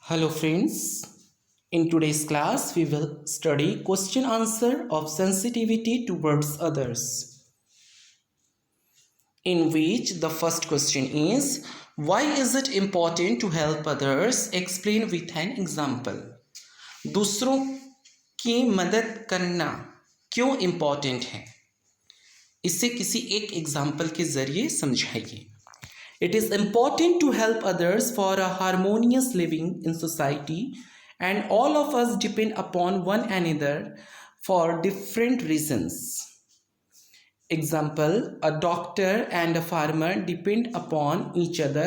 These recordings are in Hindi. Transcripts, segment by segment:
Hello friends, in today's class we will study question answer of sensitivity towards others, in which the first question is, why is it important to help others? Explain with an example. दूसरों की मदद करना क्यों इम्पॉर्टेंट है, इसे किसी एक एग्जाम्पल के जरिए समझाइए. It is important to help others for a harmonious living in society, and all of us depend upon one another for different reasons. Example, a doctor and a farmer depend upon each other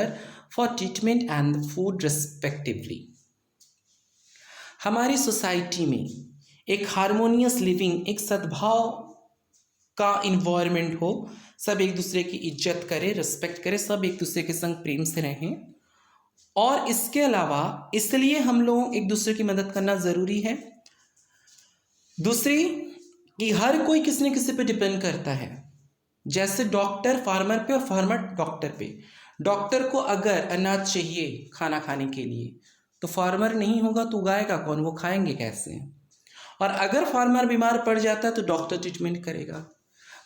for treatment and food respectively. हमारी सोसाइटी में एक हारमोनियस लिविंग, एक सद्भाव का इन्वायरमेंट हो, सब एक दूसरे की इज्जत करें, रिस्पेक्ट करें, सब एक दूसरे के संग प्रेम से रहें. और इसके अलावा इसलिए हम लोग एक दूसरे की मदद करना ज़रूरी है. दूसरी कि हर कोई किसी न किसी पे डिपेंड करता है, जैसे डॉक्टर फार्मर पे और फार्मर डॉक्टर पे. डॉक्टर को अगर अनाज चाहिए खाना खाने के लिए, तो फार्मर नहीं होगा तो उगाएगा कौन, वो खाएंगे कैसे. और अगर फार्मर बीमार पड़ जाता है तो डॉक्टर ट्रीटमेंट करेगा.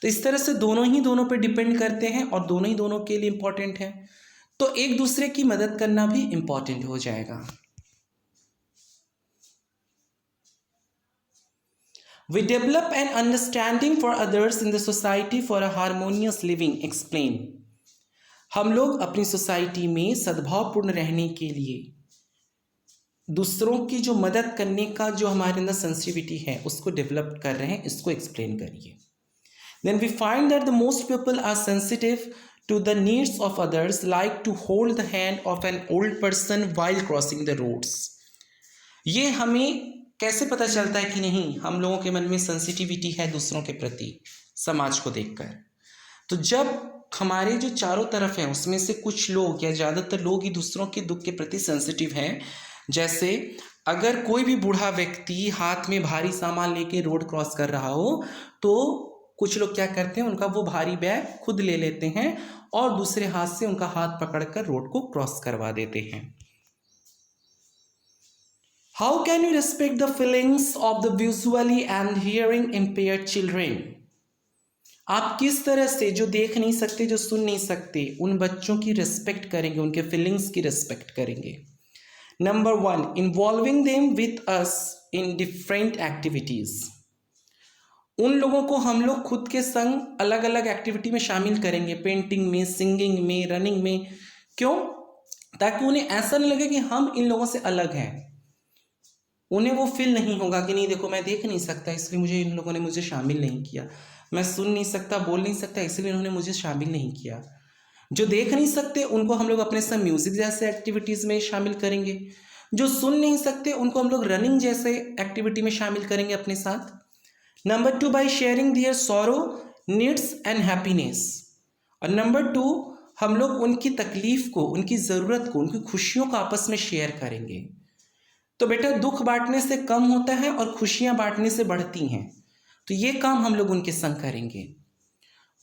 तो इस तरह से दोनों पे डिपेंड करते हैं और दोनों के लिए इम्पोर्टेंट है. तो एक दूसरे की मदद करना भी इम्पोर्टेंट हो जाएगा. We develop an understanding for others in the society for a harmonious living. Explain. हम लोग अपनी सोसाइटी में सद्भावपूर्ण रहने के लिए दूसरों की जो मदद करने का जो हमारे अंदर सेंसिटिविटी है उसको डेवलप कर रहे हैं, इसको एक्सप्लेन करिए. Then we find that the most people are sensitive to the needs of others, like to hold the hand of an old person while crossing the roads. ये हमें कैसे पता चलता है कि नहीं हम लोगों के मन में सेंसिटिविटी है दूसरों के प्रति समाज को देखकर? तो जब हमारे जो चारों तरफ हैं उसमें से कुछ लोग या ज़्यादातर लोग ही दूसरों के दुख के प्रति सेंसिटिव हैं. जैसे अगर कोई भी बूढ़ा व्यक्ति हाथ में भारी सामान लेके रोड क्रॉस कर रहा हो, तो कुछ लोग क्या करते हैं, उनका वो भारी बैग खुद ले लेते हैं और दूसरे हाथ से उनका हाथ पकड़कर रोड को क्रॉस करवा देते हैं. How can you respect the feelings of the visually and hearing impaired children? आप किस तरह से जो देख नहीं सकते, जो सुन नहीं सकते, उन बच्चों की रिस्पेक्ट करेंगे, उनके फीलिंग्स की रिस्पेक्ट करेंगे. Number 1, involving them with us in different activities. उन लोगों को हम लोग खुद के संग अलग अलग एक्टिविटी में शामिल करेंगे, पेंटिंग में, सिंगिंग में, रनिंग में. क्यों? ताकि उन्हें ऐसा नहीं लगे कि हम इन लोगों से अलग हैं. उन्हें वो फील नहीं होगा कि नहीं देखो मैं देख नहीं सकता इसलिए मुझे इन लोगों ने मुझे शामिल नहीं किया, मैं सुन नहीं सकता, बोल नहीं सकता इसलिए इन्होंने मुझे शामिल नहीं किया. जो देख नहीं सकते उनको हम लोग अपने संग म्यूजिक जैसे एक्टिविटीज़ में शामिल करेंगे. जो सुन नहीं सकते उनको हम लोग रनिंग जैसे एक्टिविटी में शामिल करेंगे अपने साथ. Number 2, by sharing their sorrow, needs and happiness. और नंबर 2, हम लोग उनकी तकलीफ को, उनकी ज़रूरत को, उनकी खुशियों को आपस में शेयर करेंगे. तो बेटा दुख बांटने से कम होता है और खुशियाँ बांटने से बढ़ती हैं. तो ये काम हम लोग उनके संग करेंगे.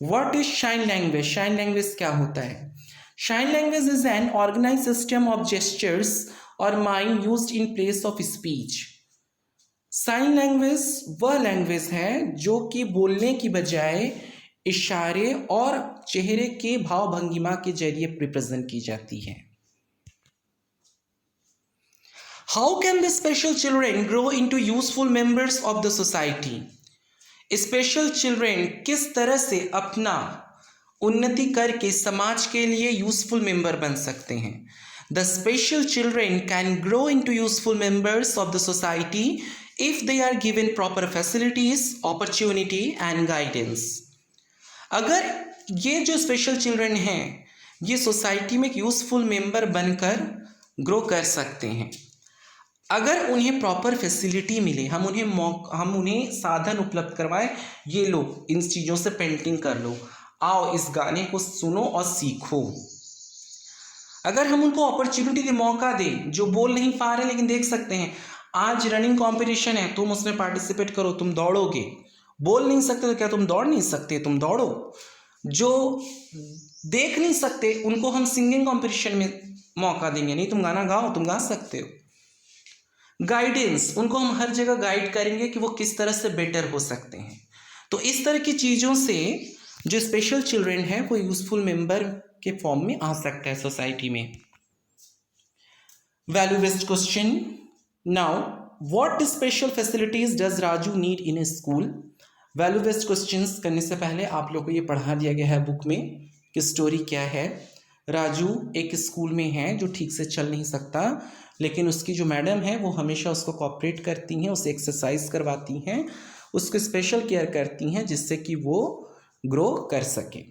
What is sign language? Sign language क्या होता है? Sign language is an organised system of gestures और mind used in place of speech. Sign language वह लैंग्वेज है जो कि बोलने की बजाय इशारे और चेहरे के भाव भंगिमा के जरिए रिप्रेजेंट की जाती है. How can the special children grow into useful members of the society? Special children किस तरह से अपना उन्नति करके समाज के लिए यूजफुल मेंबर बन सकते हैं? The special children can grow into useful members of the society if they are given proper facilities, opportunity and guidance. अगर ये जो स्पेशल चिल्ड्रन हैं ये सोसाइटी में एक यूजफुल मेंबर बनकर ग्रो कर सकते हैं अगर उन्हें प्रॉपर फैसिलिटी मिले, हम उन्हें साधन उपलब्ध करवाएं. ये लो इन चीज़ों से पेंटिंग कर लो, आओ इस गाने को सुनो और सीखो. अगर हम उनको अपॉर्चुनिटी के मौका दें, जो बोल नहीं पा रहे लेकिन देख सकते हैं, आज रनिंग कंपटीशन है, तुम उसमें पार्टिसिपेट करो, तुम दौड़ोगे. बोल नहीं सकते तो क्या तुम दौड़ नहीं सकते? तुम दौड़ो. जो देख नहीं सकते उनको हम सिंगिंग कंपटीशन में मौका देंगे, नहीं तुम गाना गाओ, तुम गा सकते हो. गाइडेंस, उनको हम हर जगह गाइड करेंगे कि वो किस तरह से बेटर हो सकते हैं। तो इस तरह की चीज़ों से जो स्पेशल चिल्ड्रेन है वो यूजफुल मेंबर के फॉर्म में आ सकता है सोसाइटी में। Value based question now, what special facilities does Raju need in A school? Value based questions करने से पहले आप लोग को ये पढ़ा दिया गया है बुक में कि स्टोरी क्या है। राजू एक स्कूल में है जो ठीक से चल नहीं सकता, लेकिन उसकी जो मैडम है वो हमेशा उसको कोऑपरेट करती हैं, उसे एक्सरसाइज करवाती हैं, उसको स्पेशल केयर करती हैं जिससे कि वो ग्रो कर सके।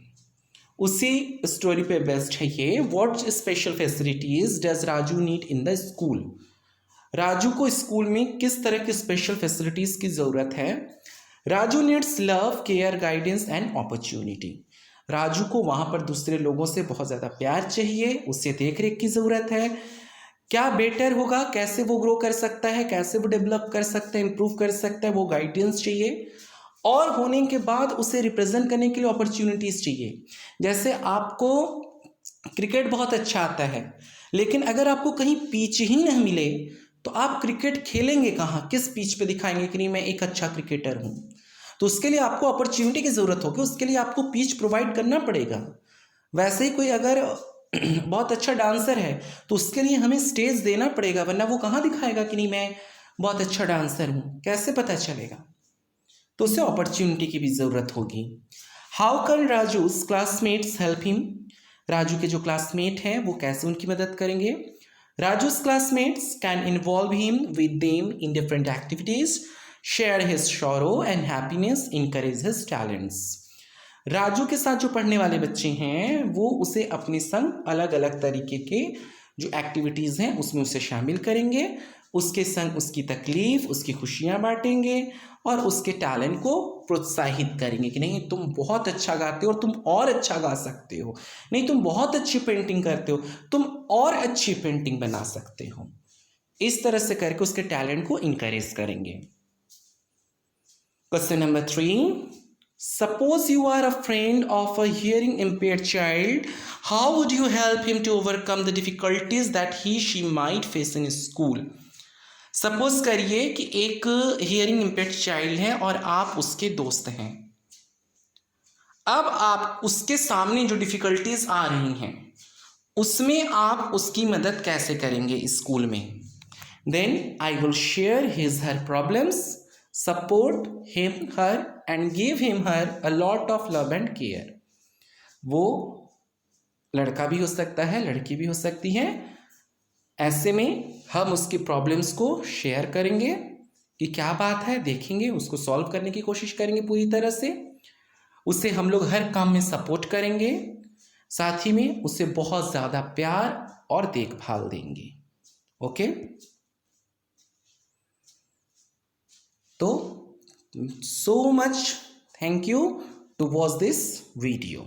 उसी स्टोरी पे बेस्ड है ये। What special facilities does Raju need in the school? Raju को स्कूल में किस तरह की स्पेशल फैसिलिटीज की जरूरत है? Raju needs love, care, guidance and opportunity. Raju को वहां पर दूसरे लोगों से बहुत ज़्यादा प्यार चाहिए, उससे देख रेख की ज़रूरत है। क्या बेटर होगा, कैसे वो ग्रो कर सकता है, कैसे वो डेवलप कर सकता है, इंप्रूव कर सकता है, वो गाइडेंस चाहिए। और होने के बाद उसे रिप्रेजेंट करने के लिए अपॉर्चुनिटीज़ चाहिए। जैसे आपको क्रिकेट बहुत अच्छा आता है, लेकिन अगर आपको कहीं पिच ही नहीं मिले तो आप क्रिकेट खेलेंगे कहाँ, किस पिच पे दिखाएंगे कि नहीं मैं एक अच्छा क्रिकेटर हूँ? तो उसके लिए आपको अपॉर्चुनिटी की ज़रूरत होगी, उसके लिए आपको पिच प्रोवाइड करना पड़ेगा। वैसे ही कोई अगर बहुत अच्छा डांसर है तो उसके लिए हमें स्टेज देना पड़ेगा, वरना वो कहाँ दिखाएगा कि नहीं मैं बहुत अच्छा डांसर हूँ, कैसे पता चलेगा? तो उसे अपॉर्चुनिटी की भी ज़रूरत होगी। How can Raju's classmates help him? Raju के जो क्लासमेट हैं वो कैसे उनकी मदद करेंगे? Raju's classmates can involve him with them in different activities, share his sorrow and happiness, encourage his talents. Raju के साथ जो पढ़ने वाले बच्चे हैं वो उसे अपने संग अलग अलग तरीके के जो एक्टिविटीज़ हैं उसमें उसे शामिल करेंगे, उसके संग उसकी तकलीफ, उसकी खुशियाँ बांटेंगे और उसके टैलेंट को प्रोत्साहित करेंगे कि नहीं तुम बहुत अच्छा गाते हो और तुम और अच्छा गा सकते हो, नहीं तुम बहुत अच्छी पेंटिंग करते हो, तुम और अच्छी पेंटिंग बना सकते हो। इस तरह से करके उसके टैलेंट को इनकरेज करेंगे। Question number 3, suppose you are a friend of a hearing impaired child, how would you help him to overcome the difficulties that she might face in school? Suppose करिए कि एक हियरिंग इम्पेयर्ड चाइल्ड है और आप उसके दोस्त हैं। अब आप उसके सामने जो डिफिकल्टीज आ रही हैं उसमें आप उसकी मदद कैसे करेंगे स्कूल में? Then I will share his her problems, support him her and give him her a lot of love and care. वो लड़का भी हो सकता है, लड़की भी हो सकती है। ऐसे में हम उसकी प्रॉब्लम्स को शेयर करेंगे कि क्या बात है, देखेंगे, उसको सॉल्व करने की कोशिश करेंगे पूरी तरह से। उसे हम लोग हर काम में सपोर्ट करेंगे, साथ ही में उसे बहुत ज़्यादा प्यार और देखभाल देंगे। ओके, तो so much thank you to watch this video.